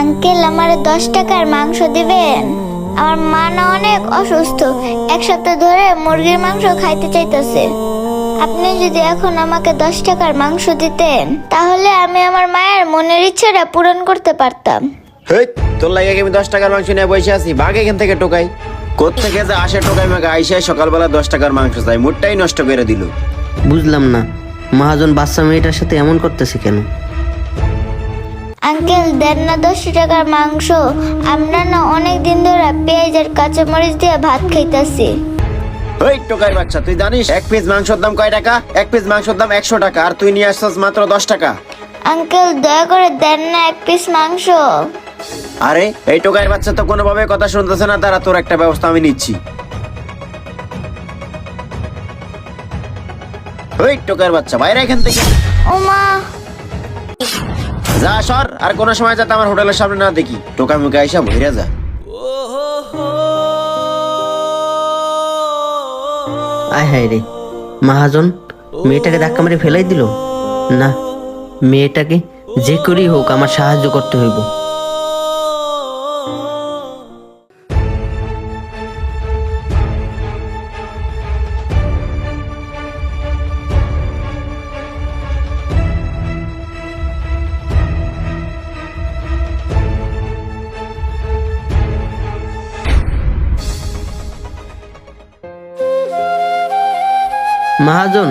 Uncle আমার 10 টাকার মাংস দিবেন? আমার মা না অনেক অসুস্থ, এক সপ্তাহ ধরে মুরগির মাংস খাইতে চাইতেছে। আপনি যদি এখন আমাকে 10 টাকার মাংস দিতেন তাহলে আমি আমার মায়ের মনের ইচ্ছাটা পূরণ করতে পারতাম। হেই, তোর লাগে আমি 10 টাকার মাংস নিয়ে বসে আছি, ভাগ এখান থেকে টোকাই। কোত্থেকে যে আসে টোকাই মাকে আইসে সকালবেলা 10 টাকার মাংস চাই, মুডটাই নষ্ট করে দিল। বুঝলাম না মহাজন বাচ্চা মেয়েটার সাথে এমন করতেছে কেন? আঙ্কেল দেন না 10 টাকার মাংস, আমরা না অনেক দিন ধরে পেঁয়াজ আর কাঁচামরিচ দিয়ে ভাত খাইতেছি। ওই টোকাই বাচ্চা, তুই জানিস এক পিস মাংসের দাম কয় টাকা? এক পিস মাংসের দাম 100 টাকা, আর তুই নিয়ে আসছিস মাত্র 10 টাকা। আঙ্কেল দয়া করে দেন না এক পিস মাংস। আরে এই টোকাই বাচ্চা তো কোনোভাবে কথা শুনতেছে না, তারা তোর একটা ব্যবস্থা আমি নিচ্ছি। ওই টোকাই বাচ্চা বাইরে এখান থেকে ওমা, যা সর, আর কোনো সময় যাতে আমার হোটেলের সামনে না দেখি। টোকা মুখে আইসা ভইরা যা। আয় হায় রে, মহাজন মেয়েটাকে ধাক্কা মেরে ফেলাই দিল। না, মেয়েটাকে যে করেই হোক আমার সাহায্য করতে হইব। মহাজন,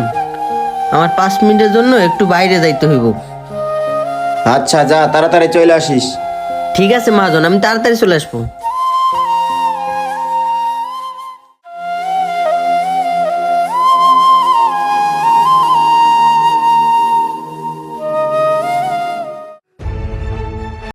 আমার 5 মিনিটের জন্য একটু বাইরে যাইতে হইব। আচ্ছা যা, তাড়াতাড়ি চলে আসিস। ঠিক আছে মহাজন, আমি তাড়াতাড়ি চলে আসবো।